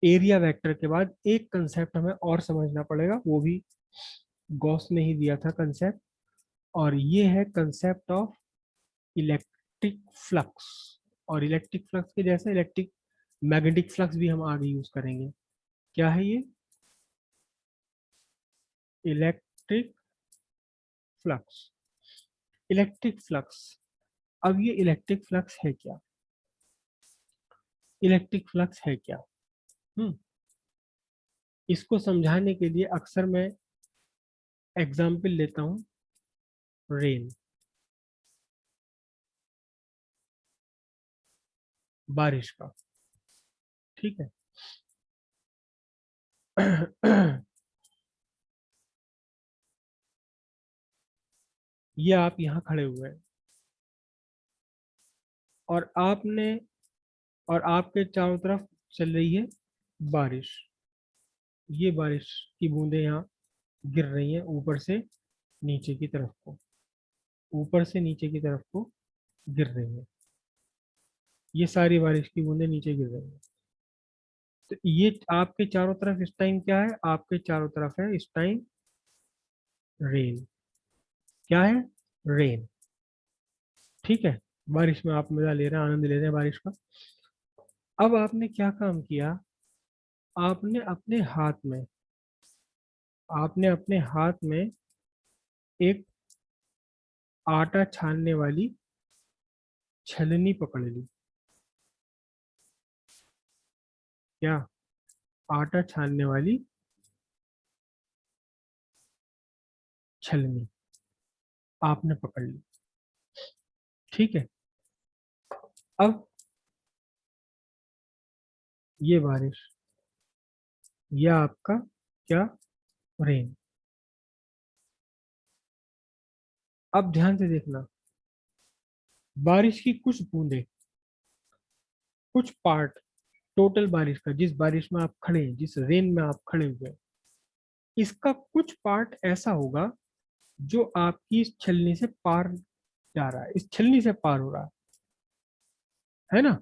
Area vector के बाद एक कंसेप्ट हमें और समझना पड़ेगा, वो भी गॉस ने ही दिया था कंसेप्ट, और ये है कंसेप्ट ऑफ इलेक्ट्रिक फ्लक्स। और इलेक्ट्रिक फ्लक्स के जैसे इलेक्ट्रिक मैग्नेटिक फ्लक्स भी हम आगे यूज करेंगे। क्या है ये? Electric flux. Electric flux. अब ये इलेक्ट्रिक फ्लक्स है क्या? इलेक्ट्रिक फ्लक्स है क्या? हम्म इसको समझाने के लिए अक्सर मैं एग्जाम्पल लेता हूँ रेन, बारिश का। ठीक है। ये आप यहाँ खड़े हुए हैं, और आपने और आपके चारों तरफ चल रही है बारिश। ये बारिश की बूंदें यहाँ गिर रही हैं ऊपर से नीचे की तरफ को, ऊपर से नीचे की तरफ को गिर रही हैं। ये सारी बारिश की बूंदें नीचे गिर रही हैं। तो ये आपके चारों तरफ इस टाइम क्या है? आपके चारों तरफ है इस टाइम रेन। क्या है? रेन। ठीक है। बारिश में आप मजा ले रहे हैं, आनंद ले रहे हैं बारिश का। अब आपने क्या काम किया? आपने अपने हाथ में आपने अपने हाथ में एक आटा छानने वाली छलनी पकड़ ली। क्या? आटा छानने वाली छलनी आपने पकड़ ली। ठीक है। अब ये बारिश, यह आपका क्या? रेन। अब ध्यान से देखना, बारिश की कुछ बूंदें, कुछ पार्ट, टोटल बारिश का, जिस बारिश में आप खड़े हैं, जिस रेन में आप खड़े हुए हैं, इसका कुछ पार्ट ऐसा होगा जो आपकी इस छलनी से पार जा रहा है, इस छलनी से पार हो रहा है ना?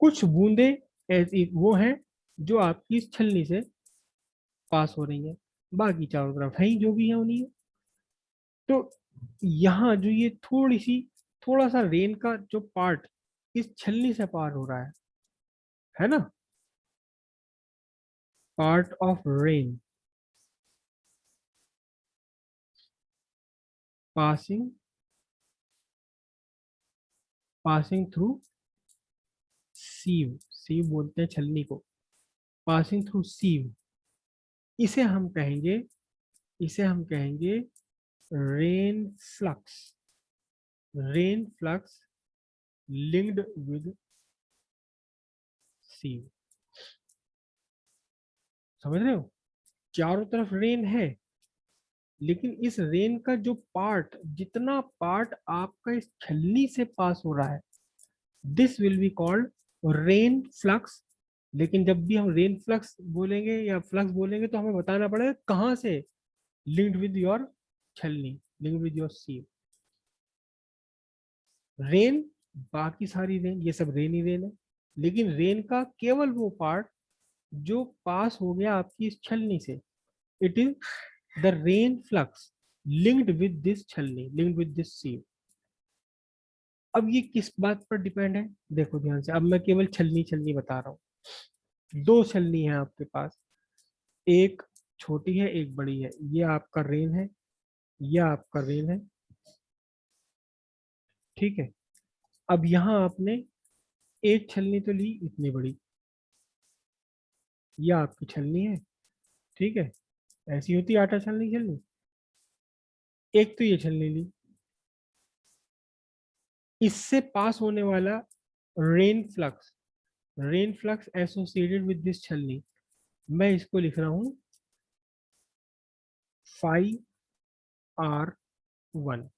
कुछ बूंदे ऐसी वो हैं जो आपकी इस छलनी से पास हो रही हैं, बाकी चारों तरफ है ही जो भी है उन्हीं है। तो यहाँ जो ये थोड़ा सा रेन का जो पार्ट इस छलनी से पार हो रहा है ना? Part of rain passing passing through sieve, sieve बोलते हैं छलनी को, पासिंग थ्रू सीव, इसे हम कहेंगे इसे हम कहेंगे rain flux. Rain flux linked with sieve. समझ रहे हो? चारों तरफ रेन है, लेकिन इस रेन का जो पार्ट, जितना पार्ट आपका इस छलनी से पास हो रहा है, this will be called rain flux. लेकिन जब भी हम रेन फ्लक्स बोलेंगे या फ्लक्स बोलेंगे तो हमें बताना पड़ेगा कहाँ से, लिंक्ड विद योर छलनी, linked with your sieve. Rain, बाकी सारी रेन, ये सब रेन ही रेन है, लेकिन रेन का केवल वो पार्ट जो पास हो गया आपकी इस छलनी से, it is the rain flux linked with this छलनी, लिंक्ड विद दिस सी। अब ये किस बात पर डिपेंड है? देखो ध्यान से, अब मैं केवल छलनी छलनी बता रहा हूँ। दो छलनी है आपके पास, एक छोटी है एक बड़ी है, ये आपका रेन है, ये आपका रेन है। ठीक है। अब यहाँ आपने एक छलनी तो ली इतनी बड़ी, ये आपकी छलनी है। ठीक है। ऐसी होती है आटा छलनी छलनी। एक तो ये छलनी ली, इससे पास होने वाला rain flux, rain flux associated with this छलनी, मैं इसको लिख रहा हूं φr1।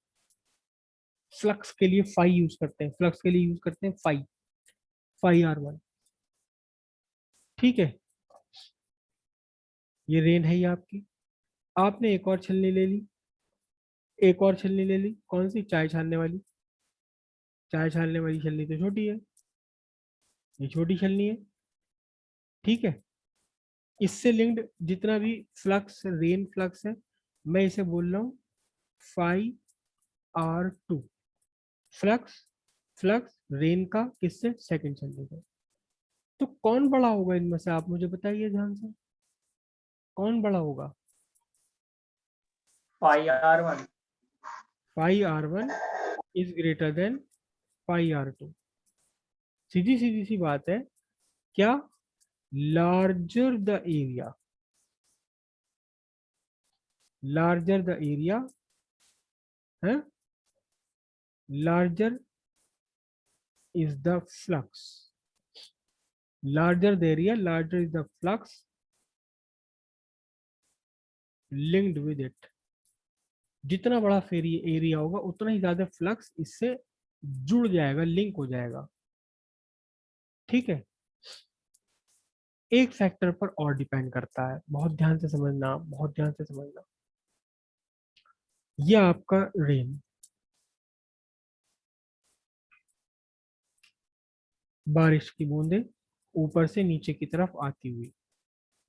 फ्लक्स के लिए फाई यूज करते हैं, फ्लक्स के लिए यूज करते हैं फाई, φr1। ठीक है। ये रेन है ये आपकी। आपने एक और छलनी ले ली, एक और छलनी ले ली, कौन सी? चाय छानने वाली। चाय छानने वाली छलनी तो छोटी है, ये छोटी छलनी है। ठीक है। इससे लिंक्ड जितना भी फ्लक्स, रेन फ्लक्स है, मैं इसे बोल रहा हूँ phi R two. Flux, flux rain का किससे, सेकंड चलने का। तो कौन बड़ा होगा इनमें से, आप मुझे बताइए ध्यान से, कौन बड़ा होगा। Pi R one. Phi R one is greater than phi R two. सीधी सीधी सी बात है। क्या, larger the area, larger the area है, larger is the flux, larger the area, larger is the flux linked with it। जितना बड़ा फेरी area होगा उतना ही ज्यादा फ्लक्स इससे जुड़ जाएगा, लिंक हो जाएगा। ठीक है। एक फैक्टर पर और डिपेंड करता है, बहुत ध्यान से समझना, बहुत ध्यान से समझना। ये आपका रेन, बारिश की बूंदें ऊपर से नीचे की तरफ आती हुई,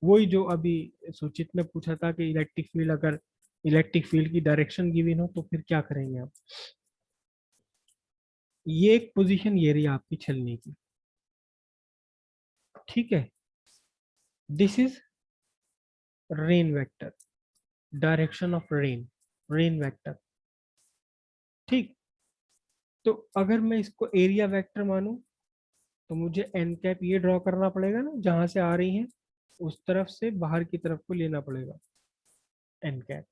वही जो अभी सुचित ने पूछा था कि इलेक्ट्रिक फील्ड, अगर इलेक्ट्रिक फील्ड की डायरेक्शन गिवन हो तो फिर क्या करेंगे आप। ये एक पोजीशन ये रही आपकी छलनी की। ठीक है। This is rain vector, direction of rain, rain vector. ठीक। तो अगर मैं इसको एरिया वेक्टर मानूं तो मुझे एन कैप ये ड्रॉ करना पड़ेगा ना, जहां से आ रही है उस तरफ से बाहर की तरफ को लेना पड़ेगा एन कैप।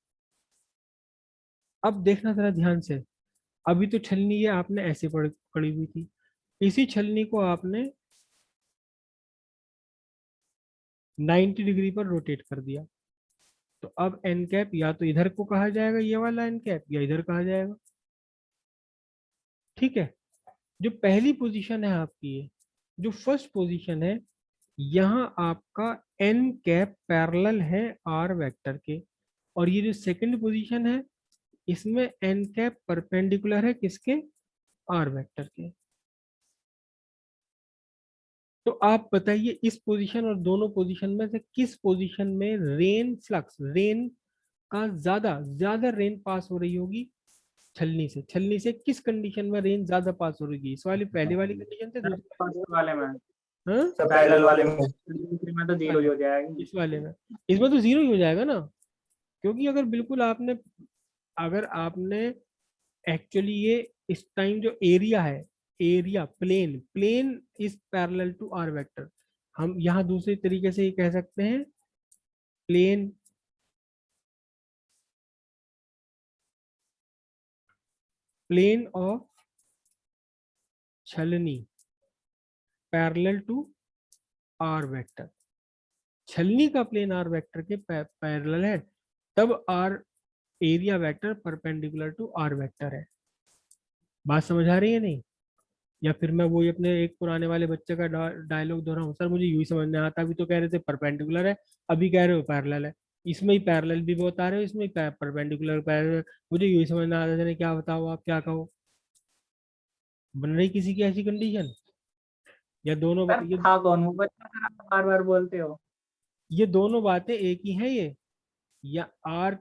अब देखना जरा ध्यान से, अभी तो छलनी ये आपने ऐसे पड़ी हुई थी, इसी छलनी को आपने 90 डिग्री पर रोटेट कर दिया, तो अब एन कैप या तो इधर को कहा जाएगा ये वाला एन कैप, या इधर कहा जाएगा। ठीक है। जो पहली पोजीशन है आपकी, ये जो फर्स्ट पोजीशन है, यहाँ आपका एन कैप पैरेलल है आर वेक्टर के, और ये जो सेकंड पोजीशन है इसमें एन कैप परपेंडिकुलर है किसके, आर वेक्टर के। तो आप बताइए इस पोजीशन और दोनों पोजीशन में से किस पोजीशन में रेन फ्लक्स, रेन का ज्यादा ज्यादा रेन पास हो रही होगी छलनी से, छलनी से किस कंडीशन में रेन ज्यादा पास हो रही है, इस वाली पहले वाली कंडीशन से, दूसरी फर्स्ट वाले में, हाँ, पैरेलल वाले में, दूसरे में तो जीरो ही हो जाएगी। इस वाले में, इसमें तो जीरो ही हो जाएगा ना, क्योंकि अगर बिल्कुल आपने, अगर आपने एक्चुअली ये इस टाइम जो एरिया है, area plane, plane is parallel to R vector, हम यहाँ दूसरे तरीके से ये कह सकते हैं प्लेन, प्लेन ऑफ छलनी पैरेलल टू आर वेक्टर, छलनी का प्लेन आर वेक्टर के पैरेलल है, तब R area vector perpendicular to R vector है। बात समझ आ रही है नहीं, या फिर मैं वही अपने एक पुराने वाले बच्चे का डायलॉग दोहराऊं, सर मुझे यूं ही समझ में आता, अभी तो कह रहे थे परपेंडिकुलर है, अभी कह रहे हो पैरेलल है, इसमें ही पैरेलल भी बता रहे हो, इसमें ही परपेंडिकुलर पैरेलल, मुझे यूं ही समझ में आता है, क्या बताओ आप, क्या कहो, बन रही किसी की ऐसी कंडीशन, या दोनों सर था कौन वो बच्चा, सर आप बार बार बोलते हो। ये दोनों बातें एक ही हैं ये, या R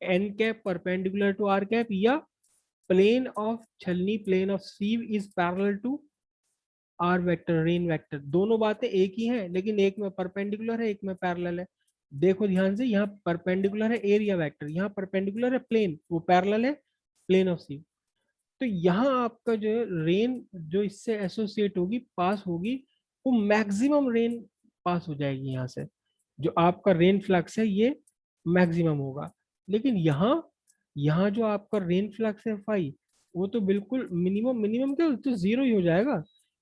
N cap perpendicular to R cap, या प्लेन ऑफ छलनी, plane of sieve is parallel to R vector, rain vector, दोनों बातें एक ही हैं, लेकिन एक में परपेंडिकुलर है एक में पैरेलल है। देखो ध्यान से, यहाँ परपेंडिकुलर है एरिया वेक्टर, यहाँ परपेंडिकुलर है प्लेन, वो पैरेलल है प्लेन ऑफ सीव। तो यहाँ आपका जो रेन जो इससे एसोसिएट होगी, पास होगी, वो मैक्सिमम रेन पास हो जाएगी यहाँ से, जो आपका रेन फ्लक्स है ये मैक्सिमम होगा। लेकिन यहाँ, यहाँ जो आपका रेन फ्लक्स है फाई, वो तो बिल्कुल मिनिमम, मिनिमम क्या, तो जीरो ही हो जाएगा,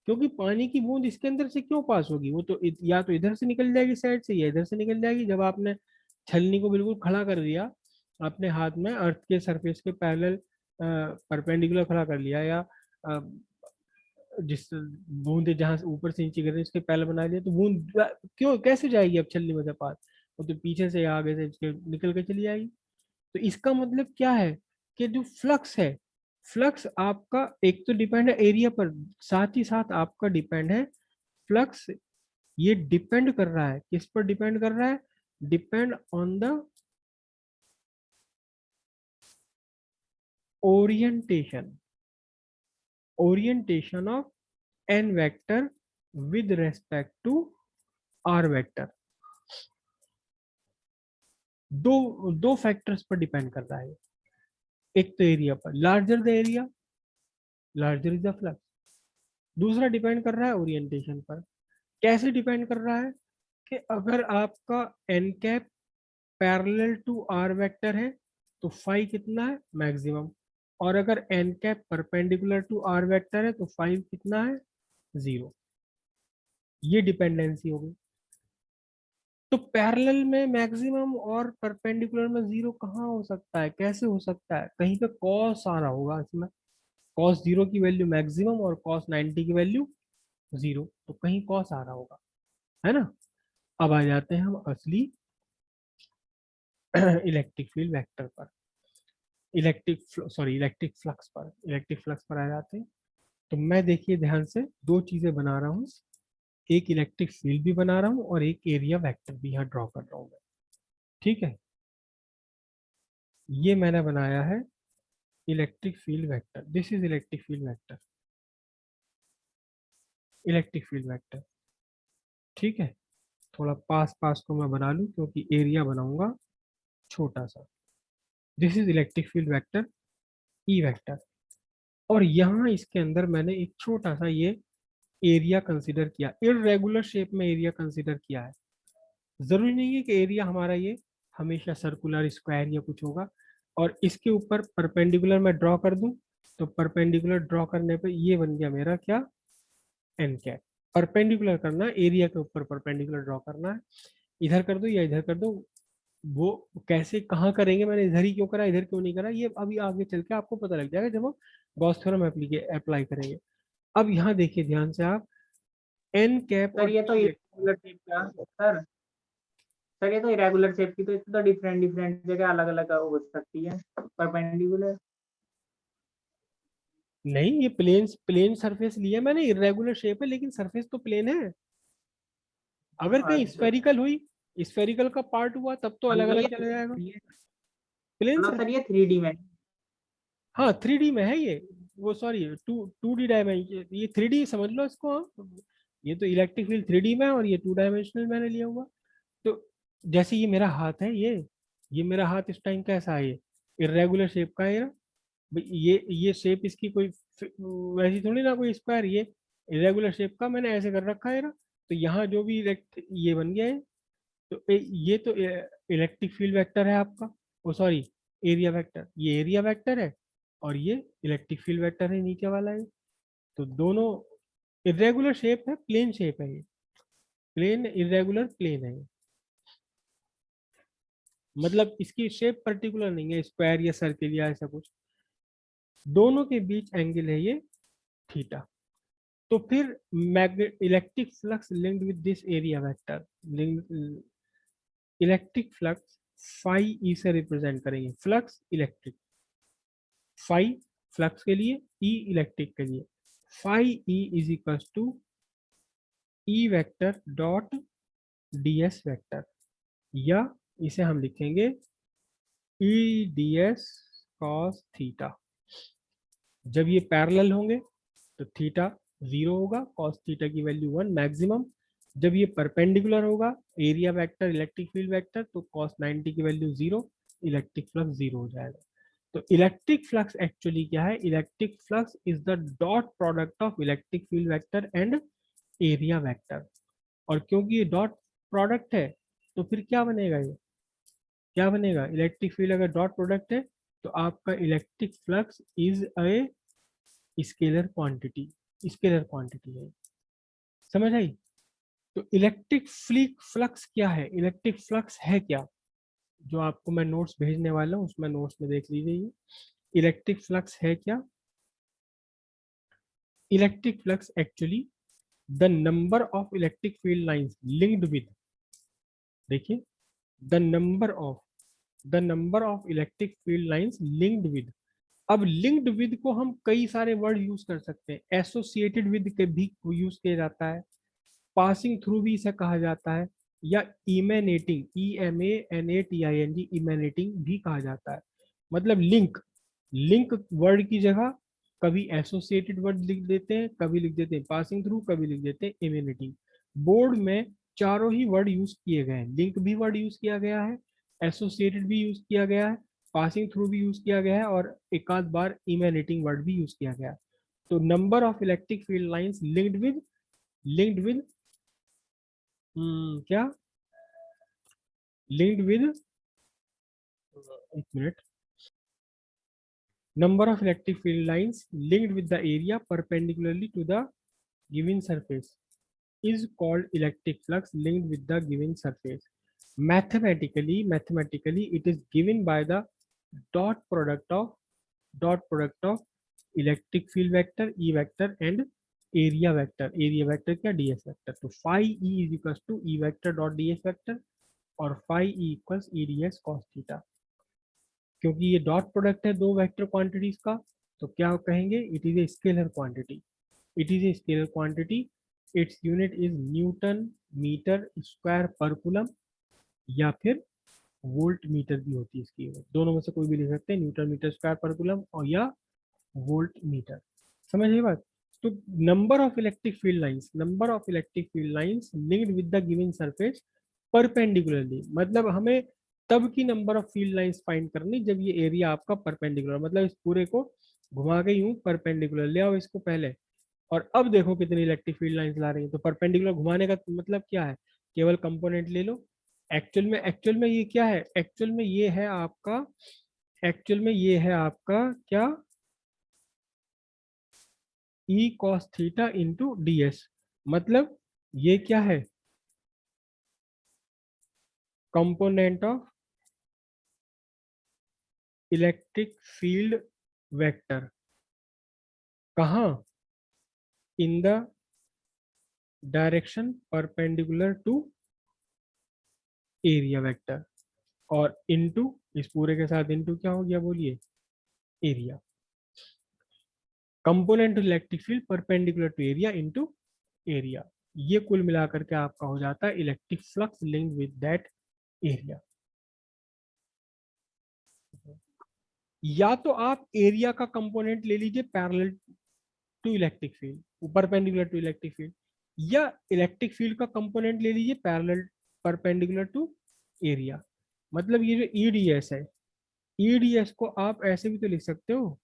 क्योंकि पानी की बूंद इसके अंदर से क्यों पास होगी, वो तो या तो इधर से निकल जाएगी साइड से, या इधर से निकल जाएगी। जब आपने छलनी को बिल्कुल खड़ा कर दिया अपने हाथ में, अर्थ के सरफेस के पैरेलल परपेंडिकुलर खड़ा कर लिया, या अ, जिस बूंदे जहां से ऊपर से नीचे गिर रही है उसके पैरेलल बना लिया, तो बूंद क्यों कैसे जाएगी अब छलनी में से पास, वो तो पीछे से या आगे से इसके निकल के चली जाएगी। तो इसका मतलब क्या है कि जो फ्लक्स है, फ्लक्स आपका एक तो डिपेंड है एरिया पर, साथ ही साथ आपका डिपेंड है फ्लक्स ये डिपेंड कर रहा है, किस पर डिपेंड कर रहा है? Depend on the orientation of n vector with respect to r vector. दो फैक्टर्स पर डिपेंड कर रहा है। एक तो एरिया पर, larger the area larger is the flux. दूसरा डिपेंड कर रहा है ओरिएंटेशन पर। कैसे डिपेंड कर रहा है? कि अगर आपका N cap parallel to R vector है तो फाई कितना है? मैक्सिमम। और अगर N cap perpendicular to R vector है तो फाई कितना है? 0। ये डिपेंडेंसी होगी। तो पैरेलल में मैक्सिमम और परपेंडिकुलर में 0 कहाँ हो सकता है? कैसे हो सकता है? कहीं पे कॉस आ रहा होगा इसमें। कॉस 0 की वैल्यू मैक्सिमम और कॉस 90 की वैल्यू 0, तो कहीं कॉस आ रहा होगा, है ना। अब आ जाते हैं हम असली इलेक्ट्रिक फील्ड वेक्टर पर, इलेक्ट्रिक फ्लक्स पर आ जाते हैं। तो मैं देखिए ध्यान से दो चीजें बना रहा हूँ, एक इलेक्ट्रिक फील्ड भी बना रहा हूँ और एक एरिया वेक्टर भी यहाँ ड्रॉ कर रहा हूँ मैं। ठीक है, ये मैंने बनाया है electric field vector. This is electric field vector, electric field vector. ठीक है, थोड़ा पास पास को मैं बना लूँ क्योंकि एरिया बनाऊंगा छोटा सा। This is electric field vector E vector. और यहाँ इसके अंदर मैंने एक छोटा सा ये एरिया कंसीडर किया, इररेगुलर शेप में एरिया कंसीडर किया है। जरूरी नहीं है कि एरिया हमारा ये हमेशा सर्कुलर स्क्वायर या कुछ होगा। और इसके ऊपर परपेंडिकुलर मैं ड्रॉ कर दूं तो परपेंडिकुलर ड्रॉ करने पे ये बन गया मेरा क्या? N cap. परपेंडिकुलर करना, एरिया के ऊपर परपेंडिकुलर ड्रॉ करना है। इधर कर दो या इधर कर दो, वो कैसे कहाँ करेंगे, मैंने इधर ही क्यों करा इधर क्यों नहीं करा, ये अभी आगे चल के आपको पता लग जाएगा जब हम गॉस थ्योरम अप्लाई करेंगे। अब यहाँ देखिए ध्यान से आप, एन कैप सर और ये तो इरेगुलर शेप का सर ये तो इरेगुलर शेप की, तो इसमें तो डिफरेंट डिफरेंट जगह अलग अलग हो सकती है परपेंडिकुलर। नहीं, ये प्लेन प्लेन सरफेस लिया मैंने, इरेगुलर शेप है लेकिन सरफेस तो प्लेन है। अगर कहीं अच्छा, स्फेरिकल हुई, स्फेरिकल का पार्ट हुआ तब तो अलग मतलब अलग चला जाएगा। ये प्लेन मतलब सर, सर ये 3D में। हाँ 3D में है ये। वो सॉरी, टू डी डायमेंशन, ये 3D समझ लो इसको, हाँ। ये तो इलेक्ट्रिक फील्ड 3D में है और ये 2 डायमेंशनल मैंने लिया हुआ। तो जैसे ये मेरा हाथ है, ये मेरा हाथ इस टाइम कैसा है? ये इरेगुलर शेप का है ना भाई। ये शेप इसकी कोई वैसी थोड़ी ना कोई स्क्वायर, ये इरेगुलर शेप का मैंने ऐसे कर रखा है ना। तो यहाँ जो भी ये बन गया है। तो ये तो इलेक्ट्रिक फील्ड वेक्टर है आपका, वो सॉरी एरिया वेक्टर, ये एरिया वेक्टर है और ये इलेक्ट्रिक फील्ड वेक्टर है नीचे वाला है। तो दोनों इरेगुलर शेप है, प्लेन शेप है ये, प्लेन इरेगुलर प्लेन है ये। मतलब इसकी शेप पर्टिकुलर नहीं है, स्क्वायर या सर्किल या ऐसा कुछ। दोनों के बीच एंगल है ये थीटा। तो फिर magnet electric flux linked with this area vector, electric flux phi E से रिप्रेजेंट करेंगे। फ्लक्स इलेक्ट्रिक, फाई फ्लक्स के लिए, ई इलेक्ट्रिक के लिए। Phi E is equal to E vector dot ds vector, या इसे हम लिखेंगे ई ds cos थीटा। जब ये पैरेलल होंगे तो थीटा 0 होगा, cos थीटा की वैल्यू 1 मैक्सिमम। जब ये परपेंडिकुलर होगा area vector electric field vector तो cos 90 की वैल्यू 0, इलेक्ट्रिक फ्लक्स 0 हो जाएगा। तो इलेक्ट्रिक फ्लक्स एक्चुअली क्या है? Electric flux is the dot product of electric field vector and area vector. और क्योंकि ये डॉट प्रोडक्ट है तो फिर क्या बनेगा? ये क्या बनेगा? इलेक्ट्रिक फील्ड अगर डॉट प्रोडक्ट है तो आपका electric flux is a scalar quantity, scalar quantity है। समझ आई? तो इलेक्ट्रिक फ्लक्स क्या है, इलेक्ट्रिक फ्लक्स है क्या, जो आपको मैं नोट्स भेजने वाला हूँ उसमें नोट्स में देख लीजिए। इलेक्ट्रिक फ्लक्स है क्या? Electric flux actually the number of electric field lines linked with, देखिए, the number of electric field lines linked with. अब लिंक्ड विद को हम कई सारे वर्ड यूज कर सकते हैं, एसोसिएटेड विद के भी यूज किया जाता है, पासिंग थ्रू भी इसे कहा जाता है, या इमेनेटिंग, EMANATING, इमेनेटिंग भी कहा जाता है। मतलब लिंक, लिंक वर्ड की जगह कभी एसोसिएटेड वर्ड लिख देते हैं, कभी लिख देते हैं पासिंग थ्रू, कभी लिख देते हैं इमेनेटिंग। बोर्ड में चारों ही वर्ड यूज किए गए हैं, लिंक भी वर्ड यूज किया गया है, एसोसिएटेड भी यूज किया गया है, पासिंग थ्रू भी यूज किया गया है, और एक आध बार इमेनेटिंग वर्ड भी यूज किया गया है। तो number of electric field lines linked with क्या लिंक्ड विद, एक minute, number of electric field lines linked with the area perpendicularly to the given surface is called electric flux linked with the given surface. Mathematically it is given by the dot product of electric field vector E vector and area vector क्या ds vector, तो phi E is equals to E vector dot ds vector और phi E equals E ds cos theta। क्योंकि ये dot product है दो vector quantities का, तो क्या कहेंगे, it is a scalar quantity, it is a scalar quantity, its unit is newton metre square पर कूलम, या फिर वोल्ट मीटर भी होती है इसकी यूनिट, दोनों में से कोई भी लिख सकते हैं, न्यूटन मीटर स्क्वायर पर कूलम और या वोल्ट मीटर। समझ रही बात। तो number of electric field lines linked with the given surface perpendicularly, मतलब हमें तब की number of field lines find करनी जब ये एरिया आपका परपेंडिकुलर, मतलब इस पूरे को घुमा के यूं परपेंडिकुलर ले आओ इसको पहले, और अब देखो कितनी इलेक्ट्रिक फील्ड लाइंस ला रही है। तो परपेंडिकुलर घुमाने का मतलब क्या है, केवल कंपोनेंट ले लो। एक्चुअल में ये क्या है, एक्चुअल में ये है आपका क्या, E cos theta into ds, मतलब ये क्या है, component of electric field vector, कहाँ, in the direction perpendicular to area vector, और इनटू इस पूरे के साथ इनटू क्या हो गया बोलिए, area. Component electric field perpendicular to area into area, ये कुल मिलाकर के आपका हो जाता है electric flux link with that area. या तो आप एरिया का कंपोनेंट ले लीजिए parallel to electric field, perpendicular to electric field, या इलेक्ट्रिक फील्ड का कंपोनेंट ले लीजिए पैरेलल परपेंडिकुलर टू एरिया। मतलब ये जो ईडीएस है, ईडीएस को आप ऐसे भी तो लिख सकते हो,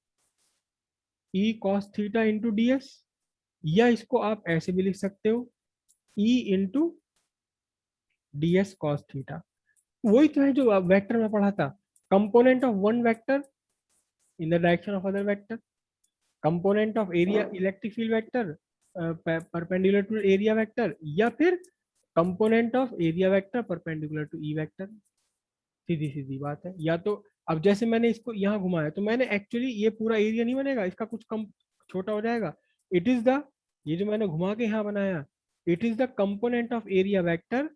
E cos theta into DS, या इसको आप ऐसे भी लिख सकते हो, E into DS cos theta. वही तो है जो वेक्टर में पढ़ा था, component of one vector in the direction of other vector, component of area electric field vector perpendicular to area vector, या फिर component of area vector perpendicular to E vector. सीधी सीधी बात है। या तो अब जैसे मैंने इसको यहाँ घुमाया तो मैंने एक्चुअली ये पूरा एरिया नहीं बनेगा, इसका कुछ कम छोटा हो जाएगा, इट इज द, ये जो मैंने घुमा के यहाँ बनाया, it is the component of area vector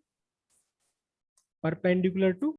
perpendicular to